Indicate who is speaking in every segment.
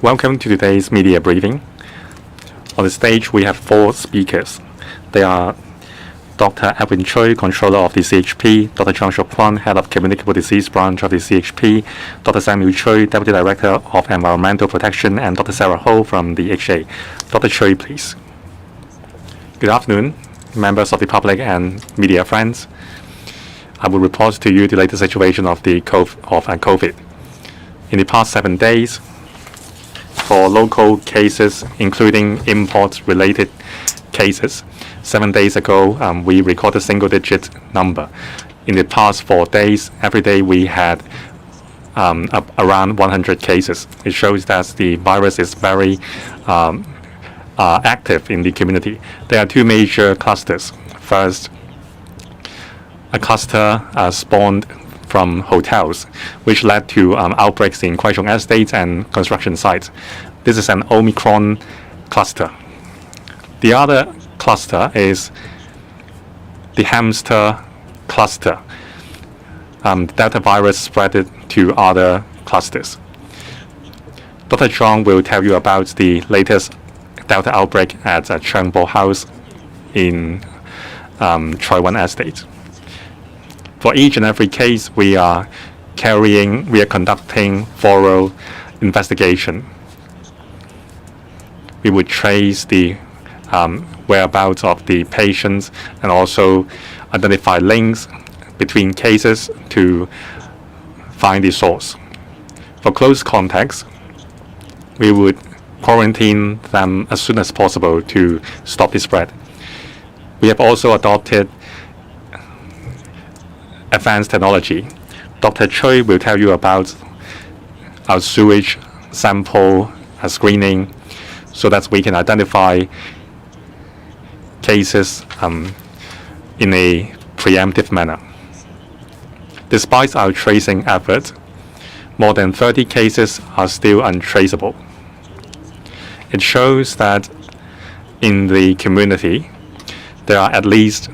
Speaker 1: Welcome to today's media briefing. On the stage, we have 4 speakers. They are Dr. Edwin Choi, Controller of the CHP, Dr. Chang Shuk Kwan, Head of Communicable Disease Branch of the CHP, Dr. Samuel Choi, Deputy Director of Environmental Protection, and Dr. Sarah Ho from the HA. Dr. Choi, please. Good afternoon, members of the public and media friends. I will report to you the latest situation of COVID. In the past 7 days, for local cases, including import-related cases, 7 days ago, we recorded a single-digit number. In the past 4 days, every day we had around 100 cases. It shows that the virus is very active in the community. There are 2 major clusters. First, a cluster spawned from hotels, which led to outbreaks in Kwai Chung estates and construction sites. This is an Omicron cluster. The other cluster is the hamster cluster. Delta virus spread it to other clusters. Dr. Zhang will tell you about the latest Delta outbreak at Cheng Bo House in Choi Wan Estate. For each and every case, we are conducting thorough investigation. We would trace the whereabouts of the patients and also identify links between cases to find the source. For close contacts, we would quarantine them as soon as possible to stop the spread. We have also adopted advanced technology. Dr. Choi will tell you about our sewage sample screening so that we can identify cases in a preemptive manner. Despite our tracing efforts, more than 30 cases are still untraceable. It shows that in the community, there are at least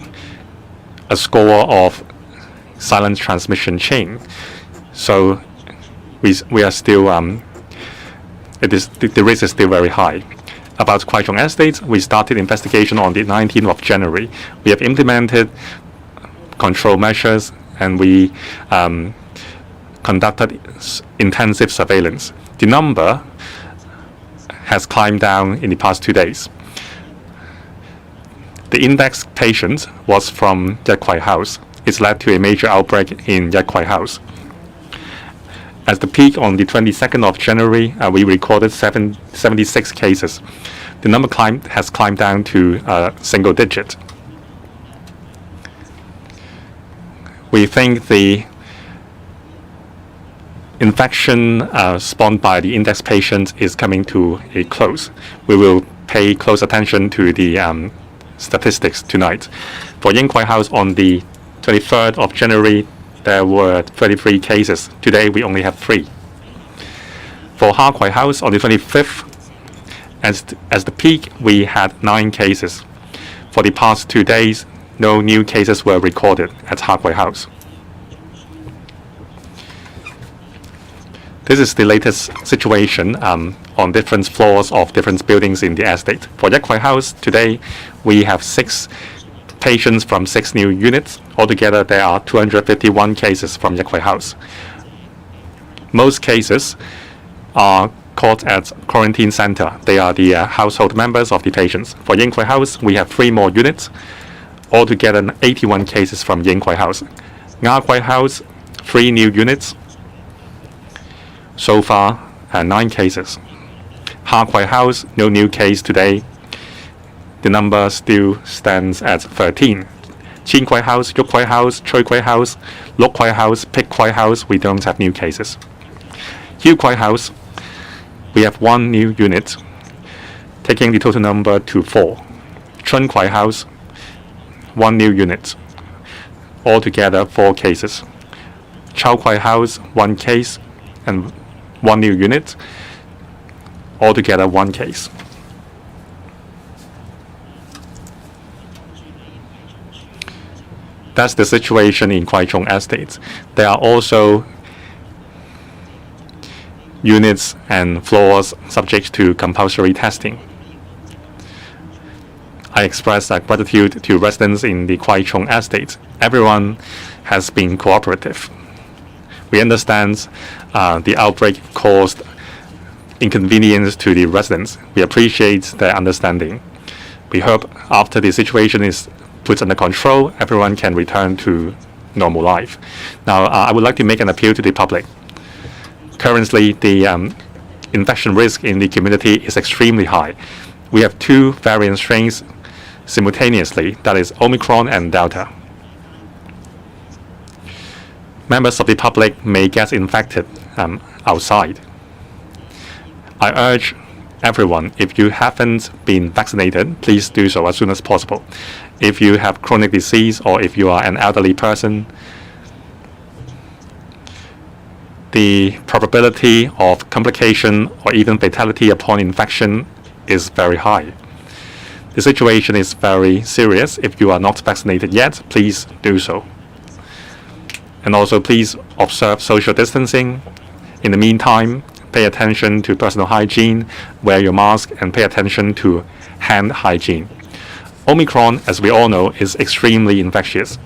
Speaker 1: a score of silent transmission chain. So we are still, the risk is still very high. About Kwai Chung Estates, we started investigation on the 19th of January. We have implemented control measures and we conducted intensive surveillance. The number has climbed down in the past 2 days. The index patient was from Yat Kwai House. It's led to a major outbreak in Yat Kwai House. At the peak on the 22nd of January, we recorded 76 cases. The number has climbed down to single digit. We think the infection spawned by the index patient is coming to a close. We will pay close attention to the statistics tonight. For Ying Kwai House on the 23rd of January, there were 33 cases. Today, we only have 3. For Ha Kwai House on the 25th, as the peak, we had 9 cases. For the past 2 days, no new cases were recorded at Ha Kwai House. This is the latest situation on different floors of different buildings in the estate. For Yat Kwai House, today, we have 6 patients from 6 new units. Altogether, there are 251 cases from Yat Kwai House. Most cases are caught at quarantine center. They are the household members of the patients. For Ying Kwai House, we have 3 more units. Altogether, 81 cases from Ying Kwai House. Nga Kwai House, 3 new units. So far, 9 cases. Ha Kwai House, no new case today. The number still stands at 13. Chin Kwai House, Yuk Kwai House, Choi Kwai House, Lok Kwai House, Pik Kwai House, we don't have new cases. Hiu Kwai House, we have 1 new unit, taking the total number to 4. Chun Kwai House, 1 new unit. Altogether, 4 cases. Chao Kwai House, 1 case and 1 new unit. Altogether, 1 case. That's the situation in Kwai Chung Estates. There are also units and floors subject to compulsory testing. I express gratitude to residents in the Kwai Chung estate. Everyone has been cooperative. We understand the outbreak caused inconvenience to the residents. We appreciate their understanding. We hope after the situation is put under control, everyone can return to normal life. Now, I would like to make an appeal to the public. Currently, the infection risk in the community is extremely high. We have two variant strains simultaneously, that is Omicron and Delta. Members of the public may get infected outside. I urge everyone, if you haven't been vaccinated, please do so as soon as possible. If you have chronic disease or if you are an elderly person, the probability of complication or even fatality upon infection is very high. The situation is very serious. If you are not vaccinated yet, please do so. And also, please observe social distancing. In the meantime, pay attention to personal hygiene, wear your mask, and pay attention to hand hygiene. Omicron, as we all know, is extremely infectious,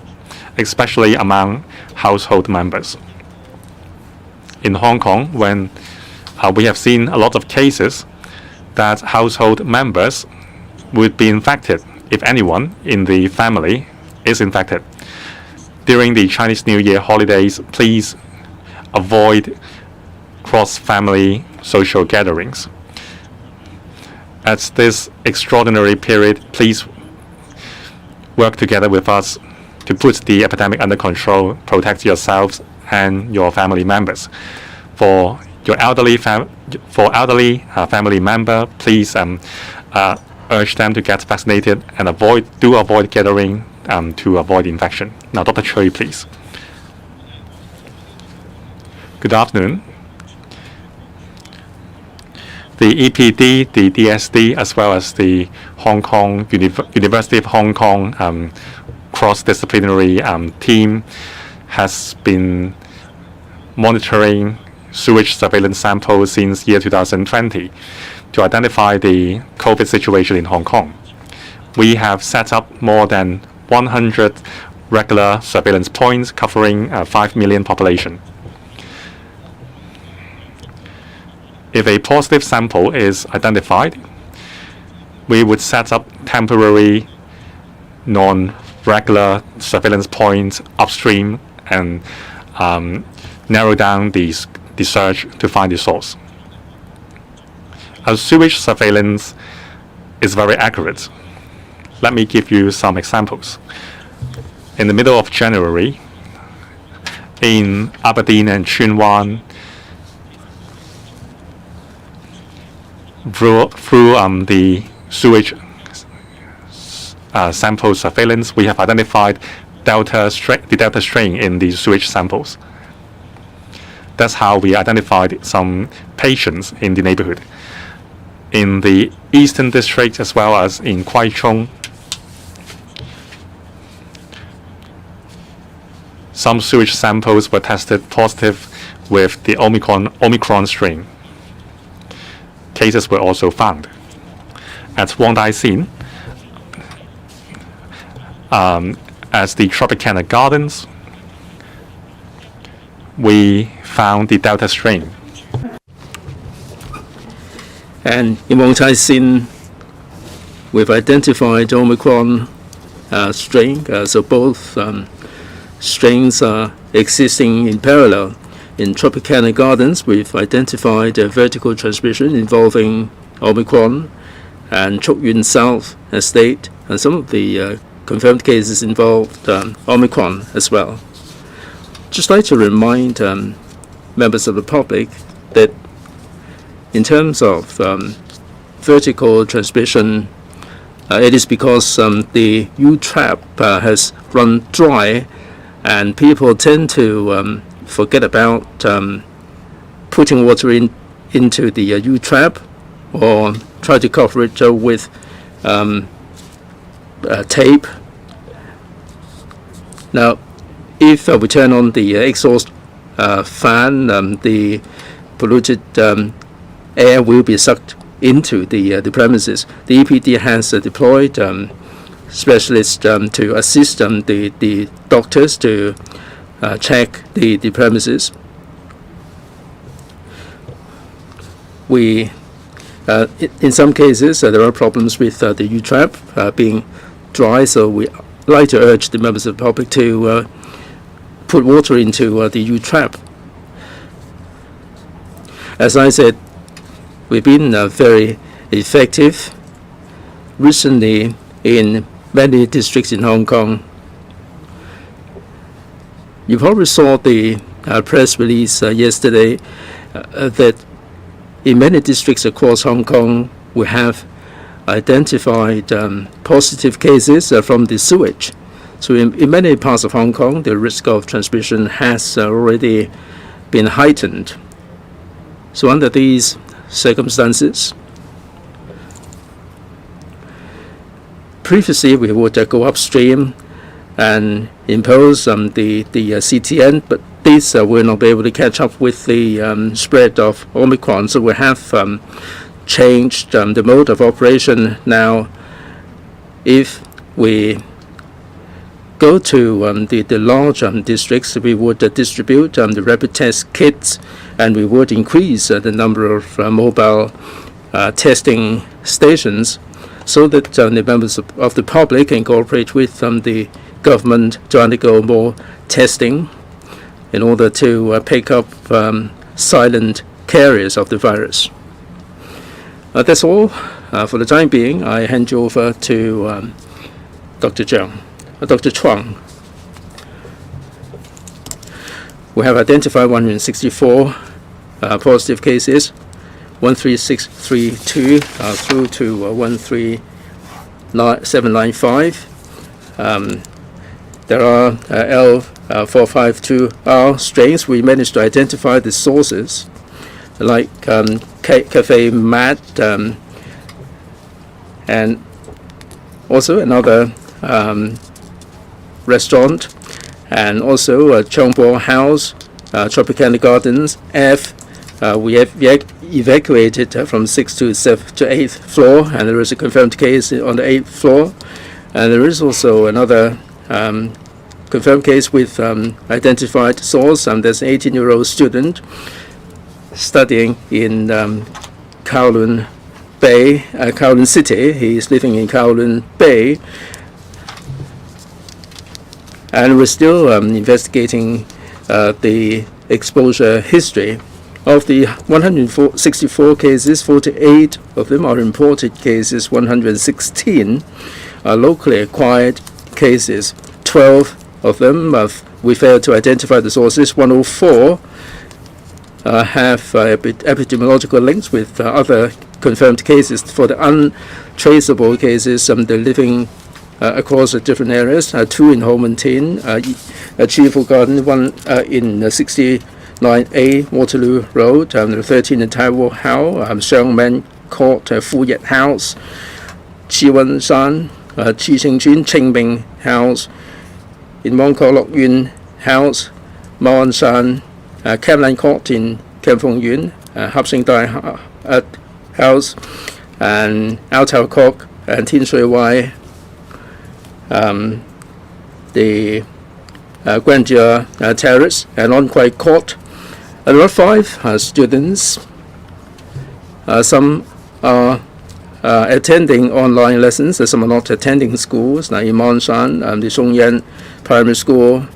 Speaker 1: especially among household members. In Hong Kong, when we have seen a lot of cases that household members would be infected if anyone in the family is infected. During the Chinese New Year holidays, please avoid cross-family social gatherings. At this extraordinary period, please work together with us to put the epidemic under control, protect yourselves and your family members. For your elderly family member, please urge them to get vaccinated and avoid gathering to avoid infection. Now, Dr. Choi, please. Good afternoon. The EPD, the DSD, as well as the Hong Kong University of Hong Kong cross-disciplinary team has been monitoring sewage surveillance samples since year 2020 to identify the COVID situation in Hong Kong. We have set up more than 100 regular surveillance points covering 5 million population. If a positive sample is identified, we would set up temporary non-regular surveillance points upstream and narrow down the search to find the source. Our sewage surveillance is very accurate. Let me give you some examples. In the middle of January, in Aberdeen and Tsuen Wan, through the sewage sample surveillance, we have identified the Delta strain in the sewage samples. That's how we identified some patients in the neighborhood. In the Eastern District as well as in Kwai Chung, some sewage samples were tested positive with the Omicron strain. Cases were also found. At Wong Dai Sin, as the Tropicana Gardens, we found the Delta strain.
Speaker 2: And in Wong Dai Sin, we've identified Omicron strain. So both strains are existing in parallel. In Tropicana Gardens, we've identified a vertical transmission involving Omicron, and Chok Yuen South Estate, and some of the confirmed cases involved Omicron as well. Just like to remind members of the public that in terms of vertical transmission, it is because the U-trap has run dry, and people tend to forget about putting water into the U-trap or try to cover it with tape. Now, if we turn on the exhaust fan, the polluted air will be sucked into the premises. The EPD has deployed specialists to assist the doctors to check the premises. In some cases, there are problems with the U-trap being dry, so we like to urge the members of the public to put water into the U-trap. As I said, we've been very effective recently in many districts in Hong Kong. You probably saw the press release yesterday that in many districts across Hong Kong, we have identified positive cases from the sewage. So in many parts of Hong Kong, the risk of transmission has already been heightened. So under these circumstances, previously we would go upstream and impose the CTN, but these will not be able to catch up with the spread of Omicron. So we have changed the mode of operation now. If we go to the large districts, we would distribute the rapid test kits, and we would increase the number of mobile testing stations so that the members of the public can cooperate with the government to undergo more testing in order to pick up silent carriers of the virus. That's all for the time being. I hand you over to Dr. Chuang. We have identified 164 positive cases, 13632 through to 13795. There are L452R strains. We managed to identify the sources, like Cafe Mat, and also another restaurant, and also Chongbo House, Tropicana Gardens F. We have evacuated from 6th to 7th to 8th floor, and there is a confirmed case on the 8th floor. And there is also another confirmed case with identified source. There's an 18-year-old student studying in Kowloon Bay, Kowloon City. He is living in Kowloon Bay. And we're still investigating the exposure history. Of the 164 cases, 48 of them are imported cases, 116 are locally acquired cases. 12 of them we failed to identify the sources. 104 have epidemiological links with other confirmed cases. For the untraceable cases, they're living across different areas. 2 in Ho Man Tin, Cheerful Garden, 1 in 69A Waterloo Road, 13 in Tai Wo Hao, Xiangmen Court, Fu Yet House, Chi Wen Shan, Chi Xing Jun, Qingming House, in Mong Kok Lok Yun House, Ma Wan Shan, Caroline Court in Kem Fong Yun, Hap Sing Dai House, and Ao Tau Kok, and Tin Shui Wai, the Grandeur Terrace, and On Kwai Court. There are 5 students. Some are attending online lessons, some are not attending schools, like in Monshan, the Songyan Primary School,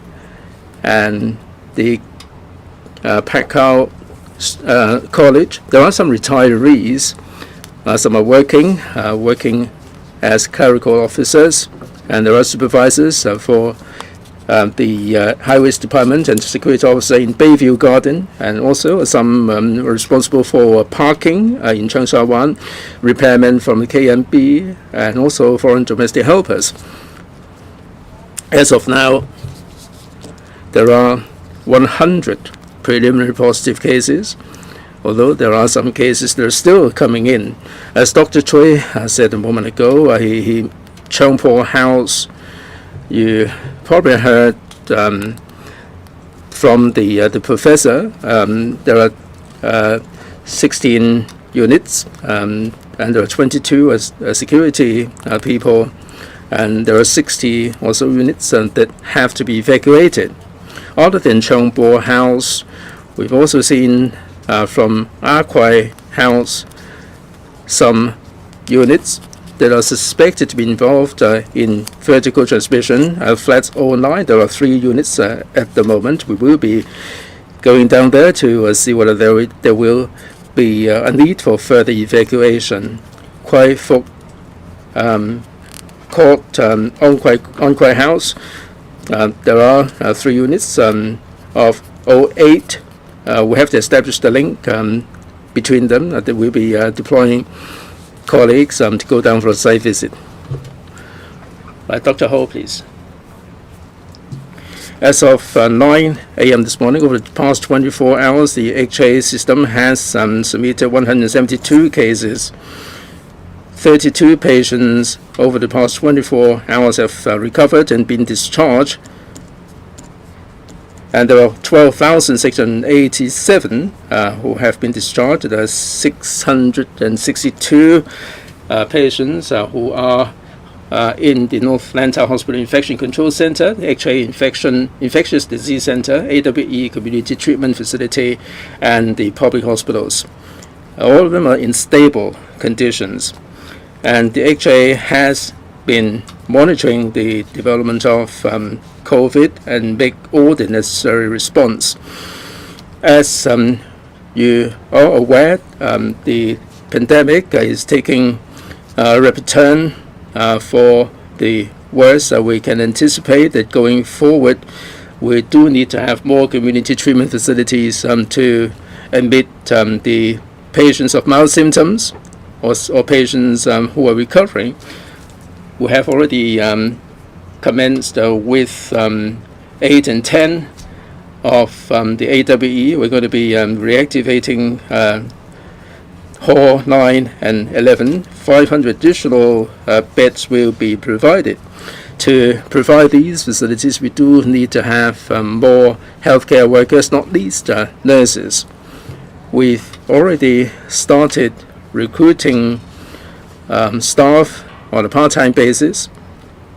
Speaker 2: and the Pak Khao College. There are some retirees. Some are working as clerical officers, and there are supervisors for the Highways Department and Security Officer in Bayview Garden, and also some responsible for parking in Cheung Wan, repairmen from the KMB, and also foreign domestic helpers. As of now, there are 100 preliminary positive cases, although there are some cases that are still coming in. As Dr. Choi said a moment ago, he Chongpo House, you probably heard from the professor. There are 16 units, and there are 22 security people, and there are 60 or so units that have to be evacuated. Other than Chongbo House, we've also seen from Akwai House some units that are suspected to be involved in vertical transmission. Flats 09, there are 3 units at the moment. We will be going down there to see whether there will be a need for further evacuation. Kwai Fok Court, On Kwai House, there are 3 units of 08. We have to establish the link between them. That we'll be deploying colleagues to go down for a site visit. Dr. Ho, please. As of 9 a.m. this morning, over the past 24 hours, the HA system has submitted 172 cases. 32 patients over the past 24 hours have recovered and been discharged. And there are 12,687 who have been discharged. There are 662 patients who are in the North Atlanta Hospital Infection Control Center, the HA Infectious Disease Center, AWE Community Treatment Facility, and the public hospitals. All of them are in stable conditions. And the HA has been monitoring the development of COVID and make all the necessary response. As you are aware, the pandemic is taking a rapid turn for the worse. We can anticipate that going forward, we do need to have more community treatment facilities to admit the patients of mild symptoms or patients who are recovering. We have already commenced with 8 and 10 of the AWE. We're going to be reactivating Hall 9 and 11. 500 additional beds will be provided. To provide these facilities, we do need to have more healthcare workers, not least nurses. We've already started recruiting staff on a part-time basis.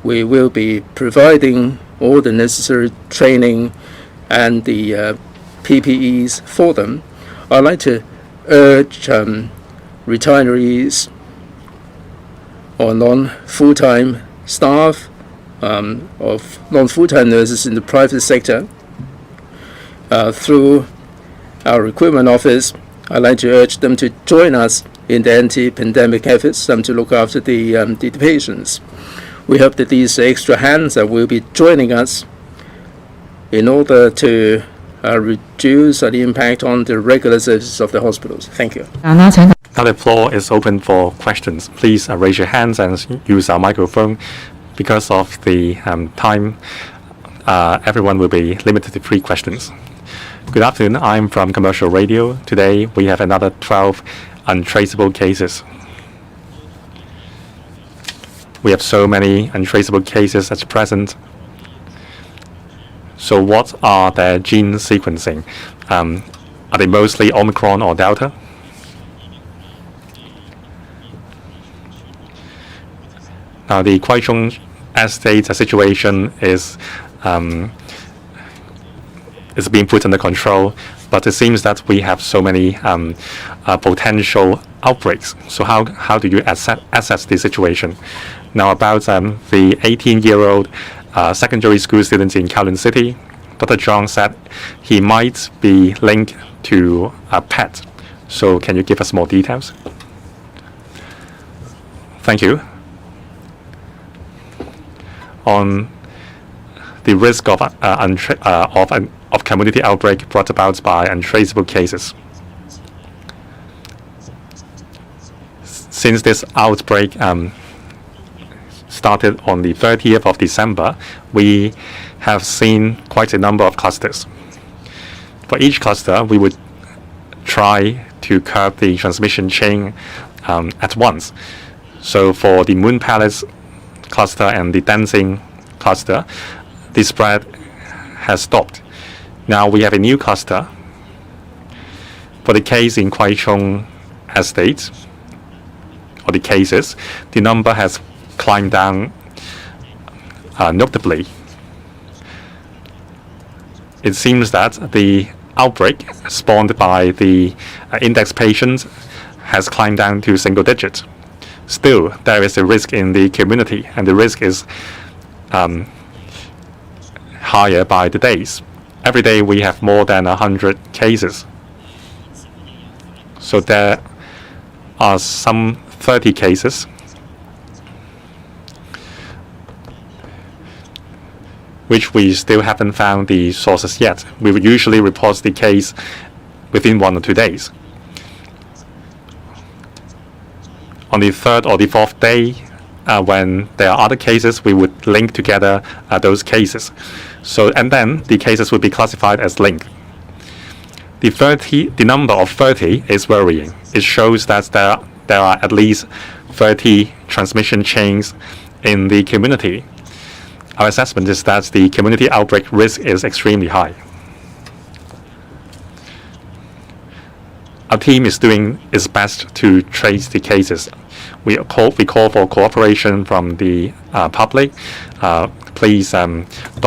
Speaker 2: We will be providing all the necessary training and the PPEs for them. I'd like to urge retirees or non-full-time staff of non-full-time nurses in the private sector through our recruitment office. I'd like to urge them to join us in the anti-pandemic efforts to look after the patients. We hope that these extra hands will be joining us in order to reduce the impact on the regular services of the hospitals. Thank you.
Speaker 1: Now the floor is open for questions. Please raise your hands and use our microphone. Because of the time, everyone will be limited to 3 questions. Good afternoon. I'm from Commercial Radio. Today we have another 12 untraceable cases. We have so many untraceable cases at present. So what are their gene sequencing? Are they mostly Omicron or Delta? Now the Kwaichung estate situation is being put under control, but it seems that we have so many potential outbreaks. So how do you assess the situation? Now about the 18-year-old secondary school student in Kowloon City, Dr. Zhang said he might be linked to a pet. So can you give us more details? Thank you. On the risk of community outbreak brought about by untraceable cases. Since this outbreak started on the 30th of December, we have seen quite a number of clusters. For each cluster, we would try to curb the transmission chain at once. So for the Moon Palace cluster and the Dancing cluster, the spread has stopped. Now we have a new cluster For the case in Kwai Chung Estate, or the cases, the number has climbed down notably. It seems that the outbreak spawned by the index patients has climbed down to single digit. Still, there is a risk in the community, and the risk is higher by the days. Every day we have more than 100 cases. So there are some 30 cases which we still haven't found the sources yet. We would usually report the case within 1 or 2 days. On the third or the fourth day, when there are other cases, we would link together those cases. And then the cases would be classified as linked. The number of 30 is worrying. It shows that there are at least 30 transmission chains in the community. Our assessment is that the community outbreak risk is extremely high. Our team is doing its best to trace the cases. We call for cooperation from the public. Please don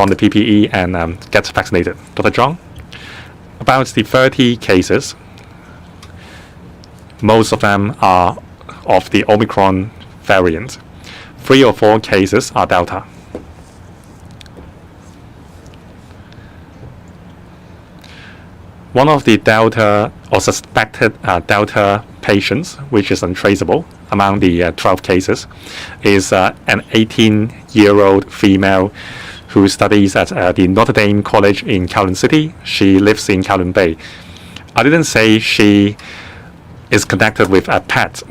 Speaker 1: the PPE and get vaccinated. Dr. Zhang, about the 30 cases, most of them are of the Omicron variant. 3 or 4 cases are Delta. One of the Delta or suspected Delta patients, which is untraceable among the 12 cases, is an 18-year-old female who studies at the Notre Dame College in Kowloon City. She lives in Kowloon Bay. I didn't say she is connected with a pet.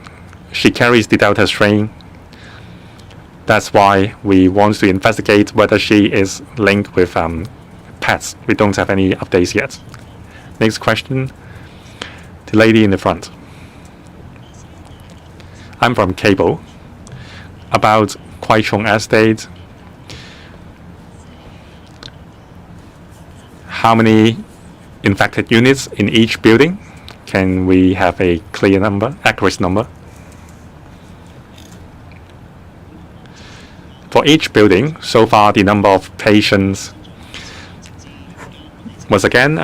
Speaker 1: She carries the Delta strain. That's why we want to investigate whether she is linked with pets. We don't have any updates yet. Next question, the lady in the front. I'm from Cable. About Kwai Chung Estate, how many infected units in each building? Can we have a clear number, accurate number? For each building, so far the number of patients was again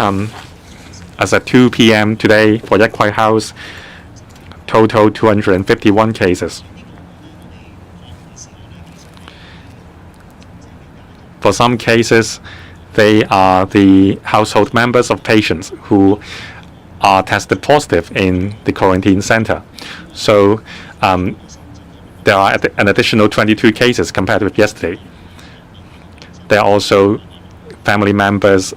Speaker 1: as at 2 p.m. today for Yak Kwai House, total 251 cases. For some cases, they are the household members of patients who are tested positive in the quarantine center. So there are an additional 22 cases compared with yesterday. There are also family members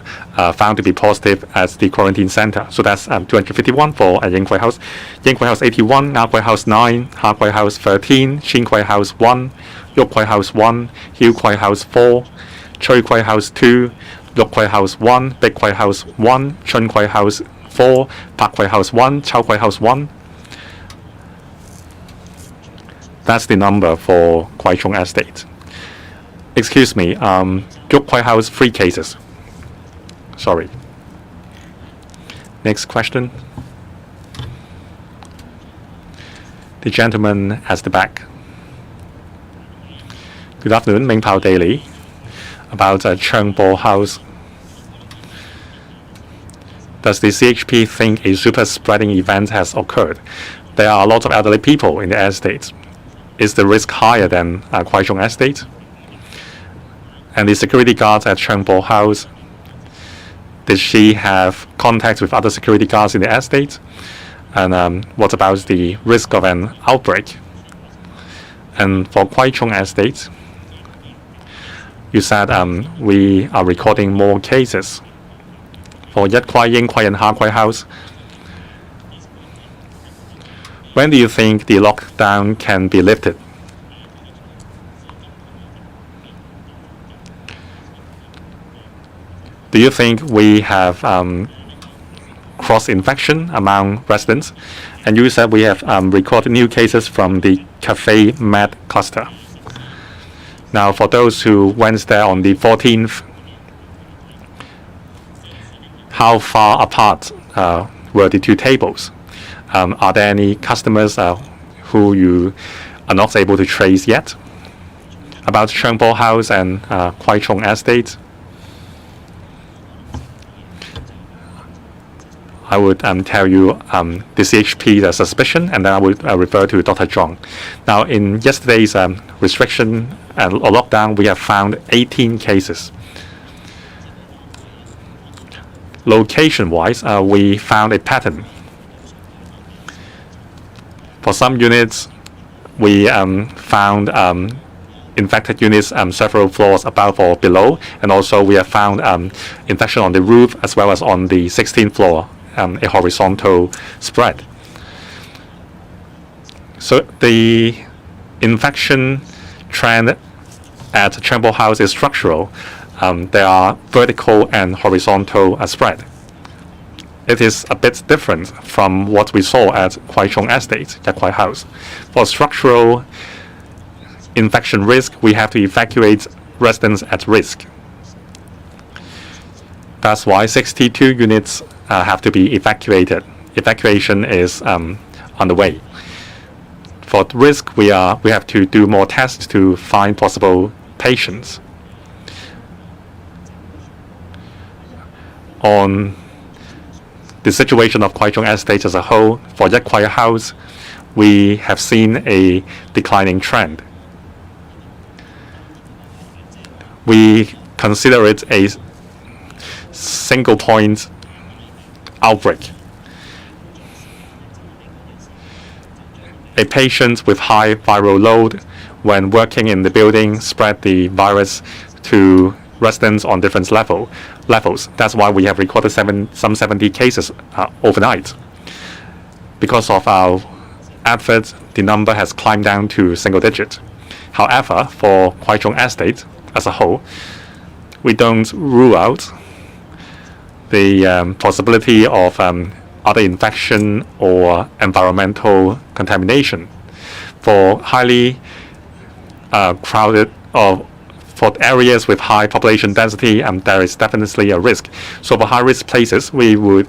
Speaker 1: found to be positive at the quarantine center. So that's 251 for Ying Kwai House. Ying Kwai House 81, Nga Kwai House 9, Ha Kwai House 13, Chin Kwai House 1, Yok Kwai House 1, Hiu Kwai House 4, Choi Kwai House 2, Lok Kwai House 1, Big Kwai House 1, Chun Kwai House 4, Pak Kwai House 1, Chao Kwai House 1. That's the number for Kwai Chung Estate. Excuse me, Yok Kwai House 3 cases. Sorry. Next question. The gentleman at the back. Good afternoon, Ming Pao Daily. About Cheung Bo House. Does the CHP think a super spreading event has occurred? There are a lot of elderly people in the estate. Is the risk higher than Kwai Chung Estate? And the security guards at Cheung Bo House, did she have contact with other security guards in the estate? And what about the risk of an outbreak? And for Kwai Chung Estate, you said we are recording more cases. For Yat Kwai, Ying Kwai, and Ha Kwai House, when do you think the lockdown can be lifted? Do you think we have cross-infection among residents? And you said we have recorded new cases from the Cafe Med cluster. Now, for those who went there on the 14th, how far apart were the 2 tables. Are there any customers who you are not able to trace yet? About Changbo House and Kwai Chung Estate, I would tell you the CHP, the suspicion, and then I would refer to Dr. Zhang. Now, in yesterday's restriction or lockdown, we have found 18 cases. Location-wise, we found a pattern. For some units, we found infected units several floors above or below, and also we have found infection on the roof as well as on the 16th floor, a horizontal spread. So the infection trend at Changbo House is structural. There are vertical and horizontal spread. It is a bit different from what we saw at Kwai Chung Estate, Kwai House. For structural infection risk, we have to evacuate residents at risk. That's why 62 units have to be evacuated. Evacuation is on the way. For risk, we have to do more tests to find possible patients. On the situation of Kwai Chung Estate as a whole, for Yat Kwai House, we have seen a declining trend. We consider it a single point outbreak. A patient with high viral load, when working in the building, spread the virus to residents on different levels. That's why we have recorded some 70 cases overnight. Because of our efforts, the number has climbed down to single digit. However, for Kwai Chung Estate as a whole, we don't rule out the possibility of other infection or environmental contamination. For highly crowded or for areas with high population density, there is definitely a risk. So for high-risk places, we would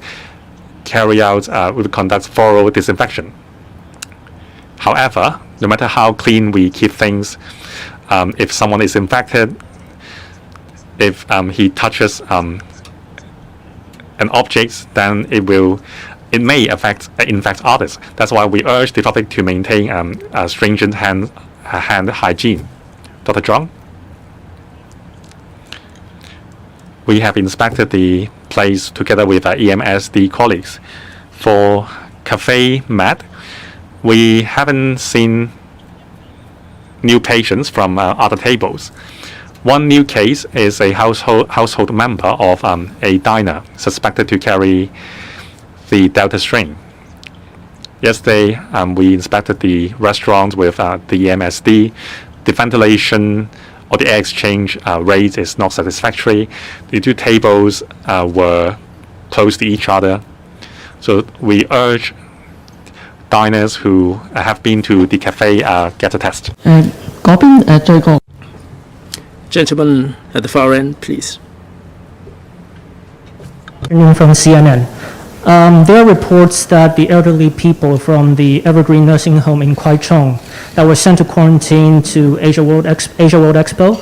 Speaker 1: conduct thorough disinfection. However, no matter how clean we keep things, if someone is infected, if he touches an object, then it may infect others. That's why we urge the public to maintain stringent hand hygiene. Dr. Zhang? We have inspected the place together with EMSD colleagues. For Cafe Med, we haven't seen new patients from other tables. One new case is a household member of a diner suspected to carry the Delta strain. Yesterday, we inspected the restaurant with the EMSD. The ventilation or the air exchange rate is not satisfactory. The 2 tables were close to each other. So we urge diners who have been to the cafe get a test.
Speaker 2: Gentleman at the far end, please.
Speaker 3: From CNN. There are reports that the elderly people from the Evergreen Nursing Home in Kwai Chung that were sent to quarantine to Asia World Expo,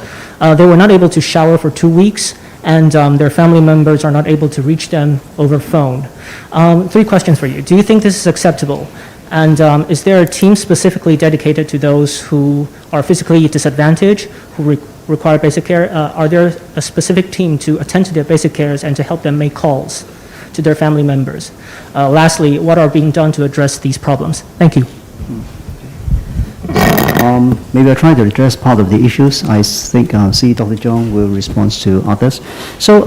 Speaker 3: they were not able to shower for 2 weeks, and their family members are not able to reach them over phone. 3 questions for you. Do you think this is acceptable? And is there a team specifically dedicated to those who are physically disadvantaged, who require basic care? Are there a specific team to attend to their basic cares and to help them make calls to their family members? Lastly, what are being done to address these problems? Thank you.
Speaker 4: Maybe I'll try to address part of the issues. I think see Dr. Zhang will respond to others. So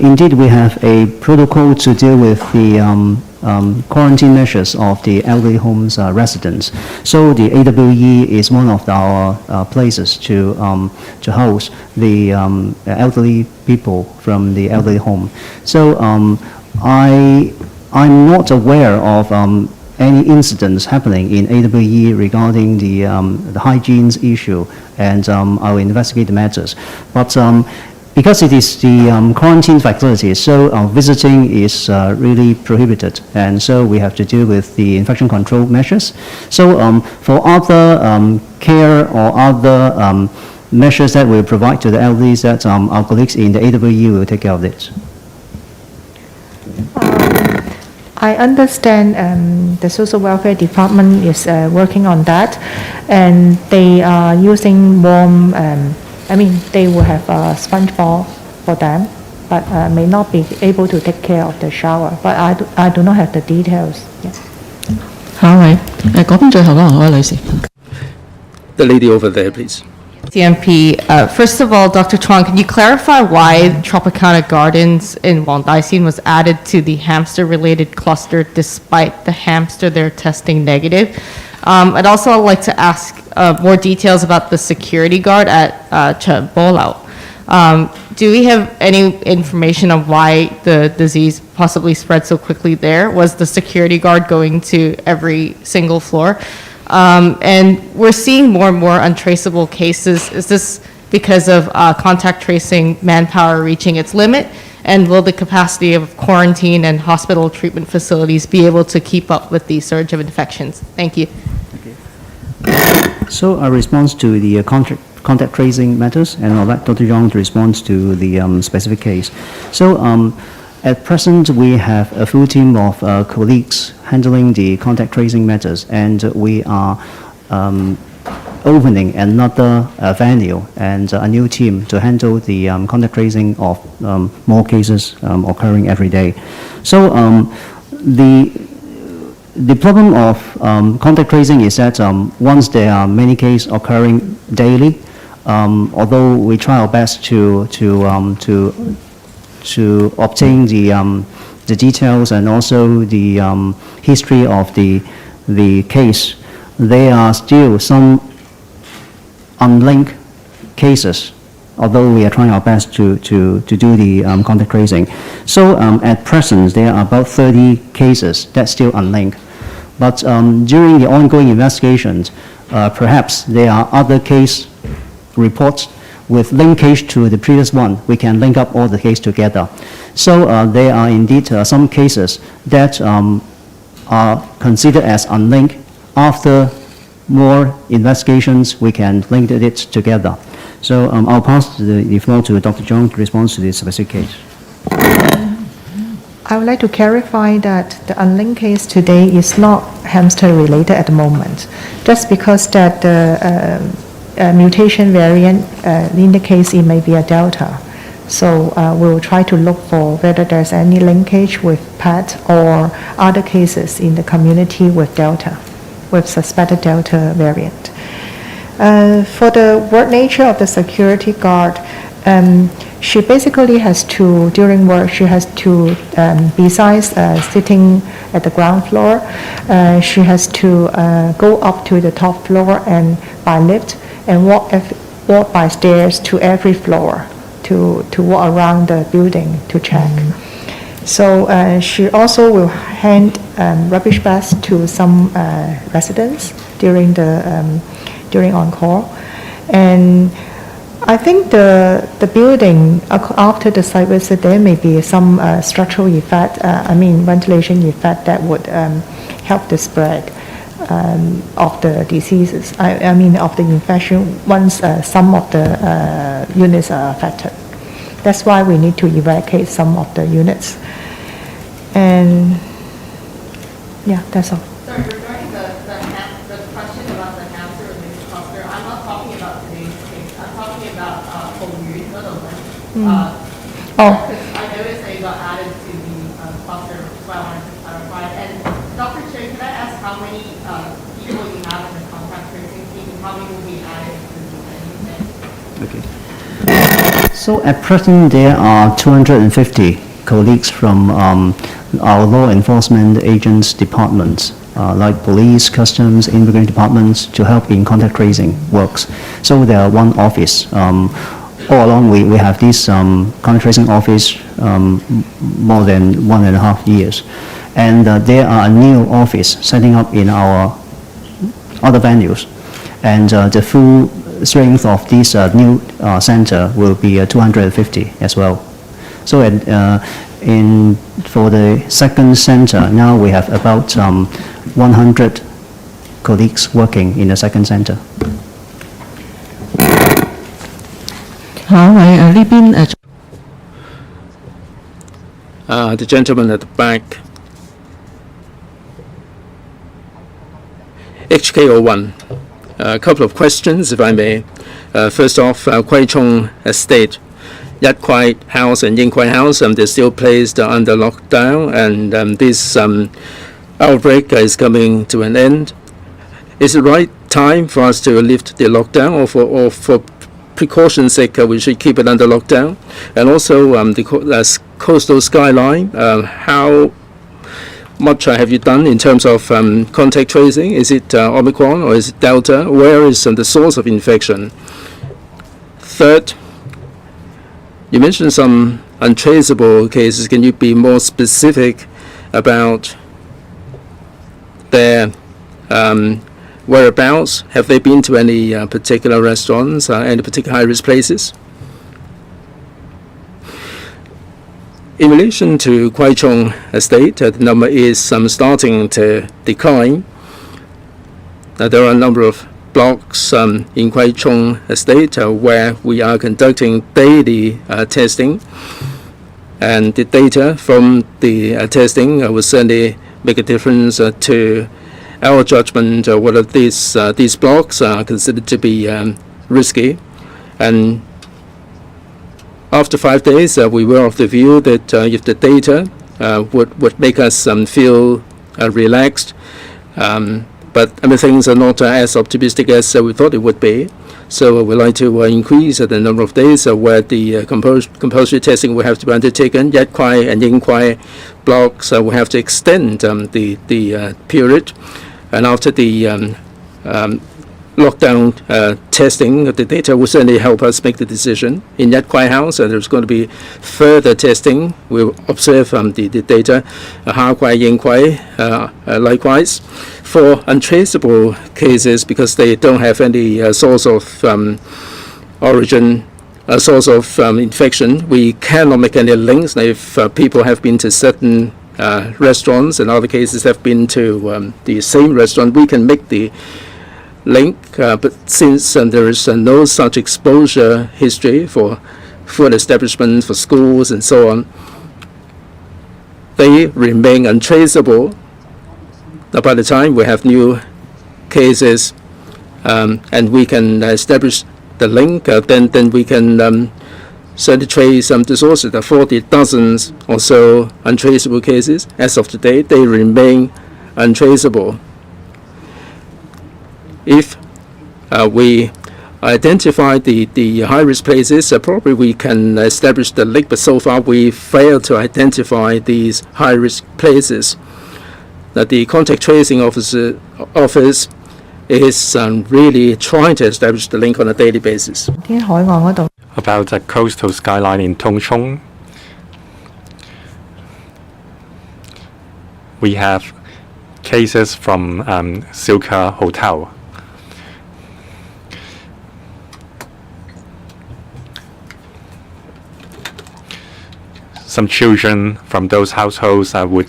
Speaker 4: indeed, we have a protocol to deal with the quarantine measures of the elderly homes residents. So the AWE is one of our places to host the elderly people from the elderly home. So I'm not aware of any incidents happening in AWE regarding the hygiene issue, and I will investigate the matters. But because it is the quarantine facility, so visiting is really prohibited, and so we have to deal with the infection control measures. So for other care or other measures that we provide to the elderly, that our colleagues in the AWE will take care of it.
Speaker 5: I understand the social welfare department is working on that, and they are using warm, they will have a sponge ball for them, but may not be able to take care of the shower. But I do not have the details. Yeah.
Speaker 6: 下一位，嗰邊最後嗰位女士。
Speaker 2: The lady over there, please.
Speaker 7: CMP. First of all, Dr. Chuang, can you clarify why Tropicana Gardens in Wong Tai Sin was added to the hamster-related cluster despite the hamster there testing negative? I'd also like to ask more details about the security guard at Chợ Bô Lao. Do we have any information on why the disease possibly spread so quickly there? Was the security guard going to every single floor? And we're seeing more and more untraceable cases. Is this because of contact tracing manpower reaching its limit? And will the capacity of quarantine and hospital treatment facilities be able to keep up with the surge of infections? Thank you.
Speaker 4: So a response to the contact tracing matters, and I'll let Dr. Zhang to respond to the specific case. So at present, we have a full team of colleagues handling the contact tracing matters, and we are opening another venue and a new team to handle the contact tracing of more cases occurring every day. So the problem of contact tracing is that once there are many cases occurring daily, although we try our best to obtain the details and also the history of the case, there are still some unlinked cases, although we are trying our best to do the contact tracing. So at present, there are about 30 cases that's still unlinked. But during the ongoing investigations, perhaps there are other case reports with linkage to the previous one. We can link up all the cases together. So there are indeed some cases that are considered as unlinked. After more investigations, we can link it together. So I'll pass the floor to Dr. Zhang to respond to this specific case.
Speaker 5: I would like to clarify that the unlinked case today is not hamster related at the moment, just because that the mutation variant in the case it may be a Delta. So we'll try to look for whether there's any linkage with PET or other cases in the community with Delta, with suspected Delta variant. For the work nature of the security guard, she basically has to, during work, she has to, besides sitting at the ground floor, she has to go up to the top floor and by lift and walk by stairs to every floor to walk around the building to check. So she also will hand rubbish bags to some residents during on call. And I think the building, after the site visit, there may be some structural effect, ventilation effect that would help the spread of the diseases, of the infection once some of the units are affected. That's why we need to evacuate some of the units. And yeah, that's all.
Speaker 7: Sorry, regarding the question about the hamster-related cluster, I'm not talking about today's case. I'm talking about Hongyu, another one. Because I noticed they got added to the cluster, so I wanted to clarify. And Dr. Chen, can I ask how many people you have in the contact tracing team and how many will be added to the new?
Speaker 4: Okay. So at present, there are 250 colleagues from our law enforcement agents departments, like police, customs, immigration departments, to help in contact tracing works. So there are one office. All along, we have this contact tracing office more than 1.5 years. And there are a new office setting up in our other venues. And the full strength of this new center will be 250 as well. So for the second center, now we have about 100 colleagues working in the second center.
Speaker 6: 下一位呢邊
Speaker 2: The gentleman at the back. HK01. A couple of questions, if I may. First off, Kwai Chung Estate, Yat Kwai House and Yin Kwai House, they're still placed under lockdown, and this outbreak is coming to an end. Is it right time for us to lift the lockdown, or for precaution's sake, we should keep it under lockdown? And also, the coastal skyline, how much have you done in terms of contact tracing? Is it Omicron or is it Delta? Where is the source of infection? Third, you mentioned some untraceable cases. Can you be more specific about their whereabouts? Have they been to any particular restaurants, any particular high-risk places? In relation to Kwai Chung Estate, the number is starting to decline. There are a number of blocks in Kwai Chung Estate where we are conducting daily testing, and the data from the testing will certainly make a difference to our judgment whether these blocks are considered to be risky. And after 5 days, we were of the view that if the data would make us feel relaxed, but things are not as optimistic as we thought it would be. So we'd like to increase the number of days where the compulsory testing will have to be undertaken. Yat Kwai and Yin Kwai blocks will have to extend the period. And after the lockdown testing, the data will certainly help us make the decision. In Yat Kwai House, there's going to be further testing. We'll observe the data. Ha Kwai, Yin Kwai, likewise. For untraceable cases, because they don't have any source of origin, source of infection, we cannot make any links. Now, if people have been to certain restaurants and other cases have been to the same restaurant, we can make the link, but since there is no such exposure history for food establishments, for schools and so on, they remain untraceable. Now, by the time we have new cases and we can establish the link, then we can certainly trace the sources. There are 40 dozens or so untraceable cases. As of today, they remain untraceable. If we identify the high-risk places, probably we can establish the link, but so far we failed to identify these high-risk places. That the contact tracing office is really trying to establish the link on a daily basis.
Speaker 1: About the coastal skyline in Tung Chung, we have cases from Silka Hotel. Some children from those households would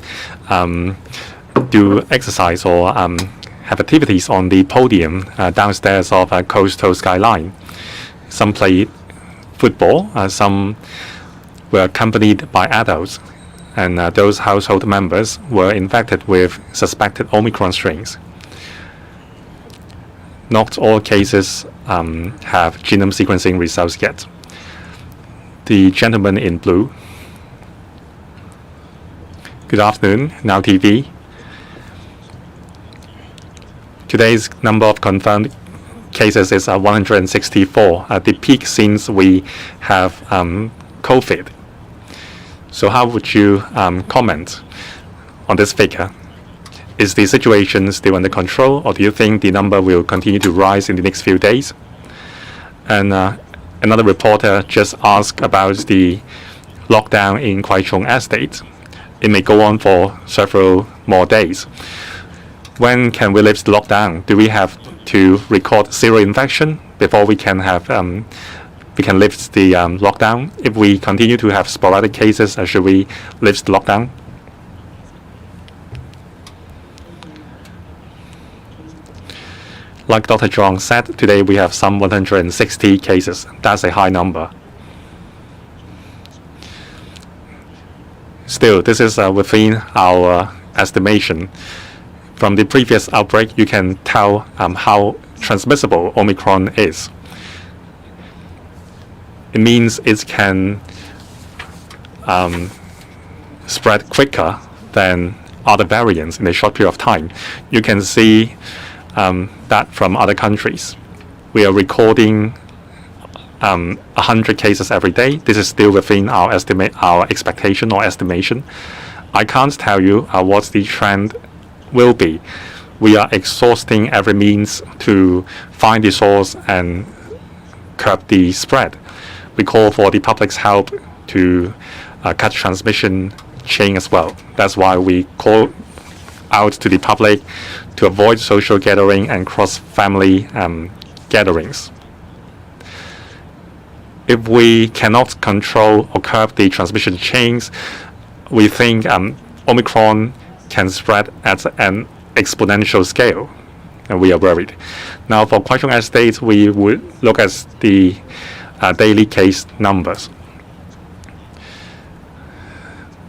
Speaker 1: do exercise or have activities on the podium downstairs of a coastal skyline. Some played football, some were accompanied by adults, and those household members were infected with suspected Omicron strains. Not all cases have genome sequencing results yet. The gentleman in blue. Good afternoon, Now TV. Today's number of confirmed cases is 164, the peak since we have COVID. So how would you comment on this figure? Is the situation still under control, or do you think the number will continue to rise in the next few days? And another reporter just asked about the lockdown in Kwai Chung Estate. It may go on for several more days. When can we lift the lockdown? Do we have to record zero infection before we can have we can lift the lockdown? If we continue to have sporadic cases, should we lift the lockdown? Like Dr. Zhang said, today we have some 160 cases. That's a high number. Still, this is within our estimation. From the previous outbreak, you can tell how transmissible Omicron is. It means it can spread quicker than other variants in a short period of time. You can see that from other countries. We are recording 100 cases every day. This is still within our expectation or estimation. I can't tell you what the trend will be. We are exhausting every means to find the source and curb the spread. We call for the public's help to cut transmission chain as well. That's why we call out to the public to avoid social gathering and cross-family gatherings. If we cannot control or curb the transmission chains, we think Omicron can spread at an exponential scale, and we are worried. Now, for Kwai Chung Estate, we would look at the daily case numbers.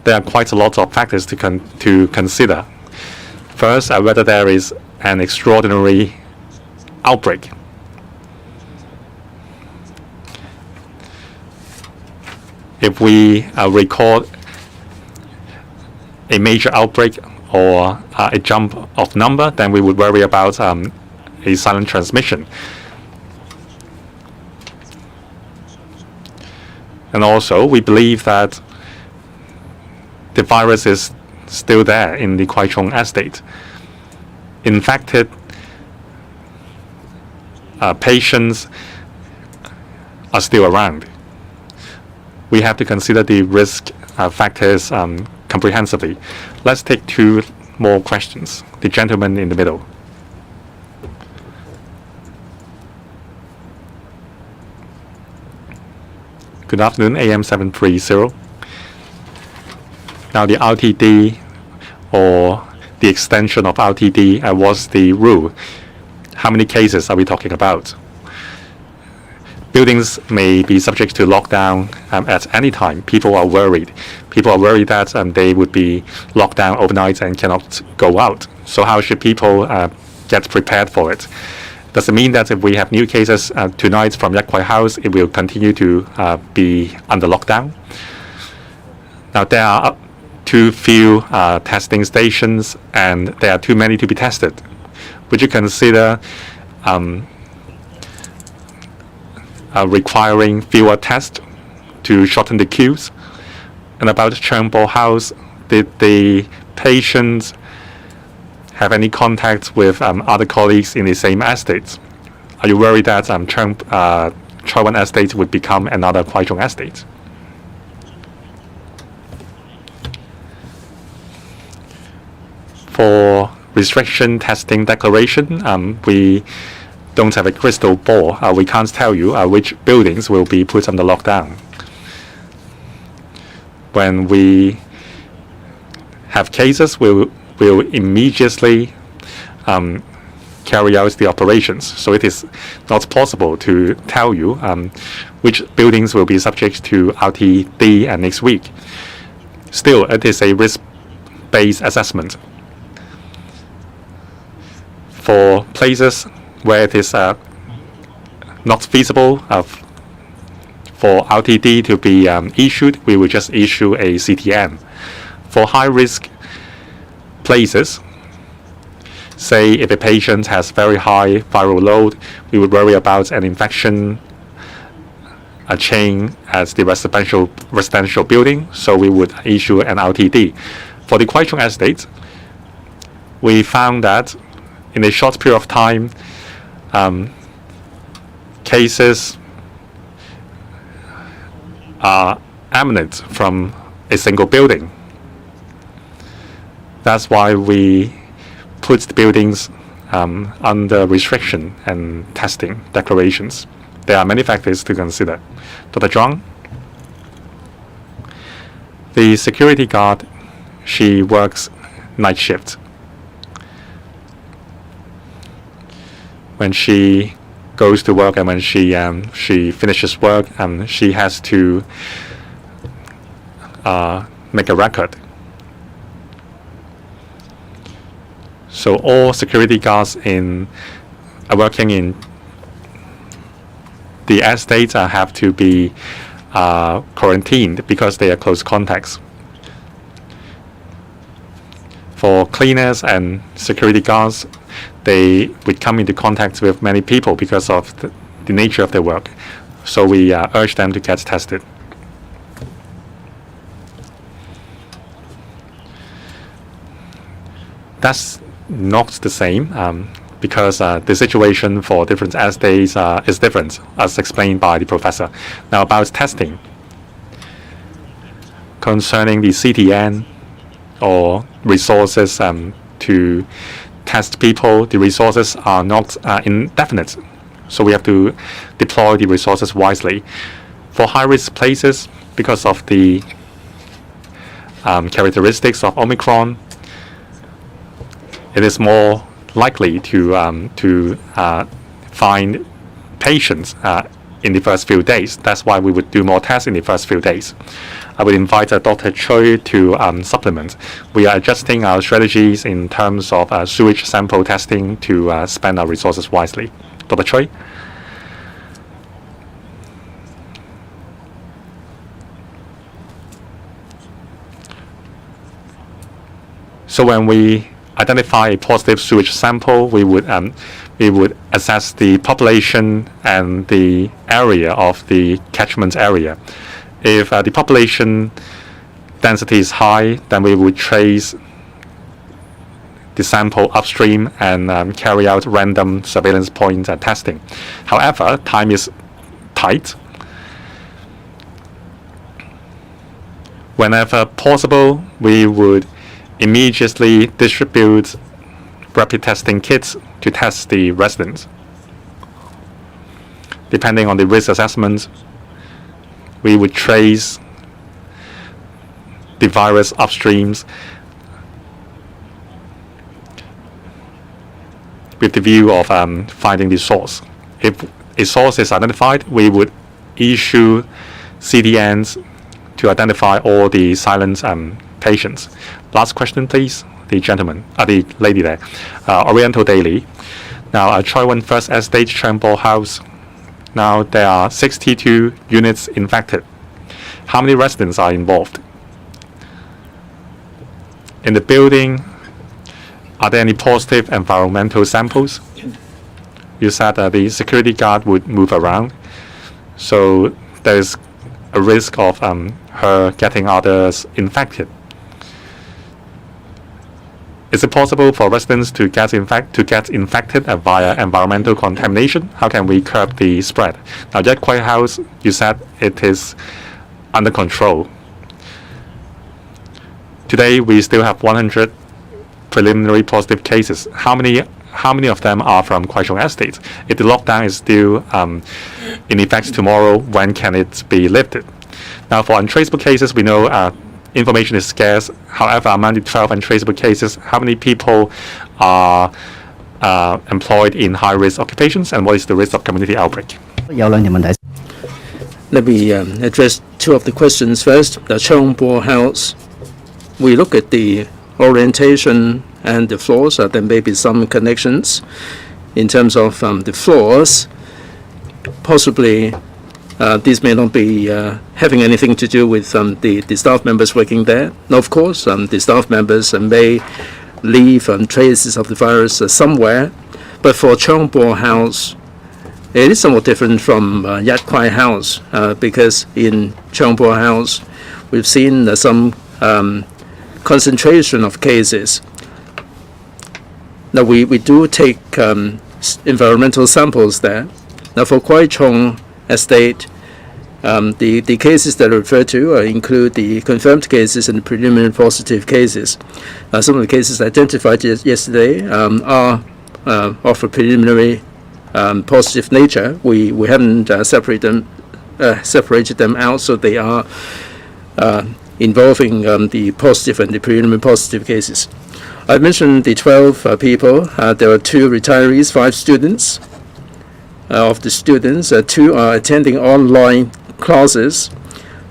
Speaker 1: There are quite a lot of factors to consider. First, whether there is an extraordinary outbreak. If we record a major outbreak or a jump of number, then we would worry about a silent transmission. And also, we believe that the virus is still there in the Kwai Chung Estate. Infected patients are still around. We have to consider the risk factors comprehensively. Let's take two more questions. The gentleman in the middle. Good afternoon, AM 730. Now the RTD or the extension of RTD was the rule. How many cases are we talking about? Buildings may be subject to lockdown at any time. People are worried. People are worried that they would be locked down overnight and cannot go out. So how should people get prepared for it? Does it mean that if we have new cases tonight from Yak Kwai House, it will continue to be under lockdown? Now, there are too few testing stations and there are too many to be tested. Would you consider requiring fewer tests to shorten the queues? And about Cheung Po House, did the patients have any contact with other colleagues in the same estate? Are you worried that Choi Wan Estate would become another Kwai Chung Estate? For restriction testing declaration, we don't have a crystal ball. We can't tell you which buildings will be put under lockdown. When we have cases, we'll immediately carry out the operations. So it is not possible to tell you which buildings will be subject to RTD next week. Still, it is a risk-based assessment. For places where it is not feasible for RTD to be issued, we will just issue a CTN. For high-risk places, say if a patient has very high viral load, we would worry about an infection chain at the residential building, so we would issue an RTD. For the Kwai Chung Estate, we found that in a short period of time, cases are emanate from a single building. That's why we put the buildings under restriction and testing declarations. There are many factors to consider. Dr. Zhuang, the security guard, she works night shift. When she goes to work and when she finishes work, she has to make a record. So all security guards working in the estates have to be quarantined because they are close contacts. For cleaners and security guards, they would come into contact with many people because of the nature of their work. So we urge them to get tested. That's not the same because the situation for different estates is different, as explained by the professor. Now about testing. Concerning the CTN or resources to test people, the resources are not indefinite. So we have to deploy the resources wisely. For high-risk places, because of the characteristics of Omicron, it is more likely to find patients in the first few days. That's why we would do more tests in the first few days. I would invite Dr. Choi to supplement. We are adjusting our strategies in terms of sewage sample testing to spend our resources wisely. Dr. Choi? So when we identify a positive sewage sample, we would assess the population and the area of the catchment area. If the population density is high, then we would trace the sample upstream and carry out random surveillance point testing. However, time is tight. Whenever possible, we would immediately distribute rapid testing kits to test the residents. Depending on the risk assessment, we would trace the virus upstreams with the view of finding the source. If a source is identified, we would issue CDNs to identify all the silent patients. Last question, please. The gentleman, the lady there. Oriental Daily. Now, Choi Wan First Estate, Changbo House. Now, there are 62 units infected. How many residents are involved? In the building, are there any positive environmental samples? You said the security guard would move around. So, there's a risk of her getting others infected. Is it possible for residents to get infected via environmental contamination? How can we curb the spread? Now, Yat Kwai House, you said it is under control. Today, we still have 100 preliminary positive cases. How many of them are from Kwai Chung Estate? If the lockdown is still in effect tomorrow, when can it be lifted? Now, for untraceable cases, we know information is scarce. However, among the 12 untraceable cases, how many people are employed in high-risk occupations, and what is the risk of community outbreak?
Speaker 2: Let me address two of the questions first. The Changbo House, we look at the orientation and the floors. There may be some connections in terms of the floors. Possibly these may not be having anything to do with the staff members working there. Now, of course, the staff members may leave traces of the virus somewhere. But for Changbo House, it is somewhat different from Yat Kwai House because in Changbo House, we've seen some concentration of cases. Now, we do take environmental samples there. Now, for Kwai Chung Estate, the cases that I refer to include the confirmed cases and the preliminary positive cases. Some of the cases identified yesterday are of a preliminary positive nature. We haven't separated them out, so they are involving the positive and the preliminary positive cases. I mentioned the 12 people. There are 2 retirees, 5 students. Of the students, 2 are attending online classes.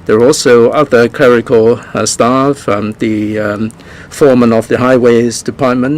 Speaker 2: There are also other clerical staff, the foreman of the highways department,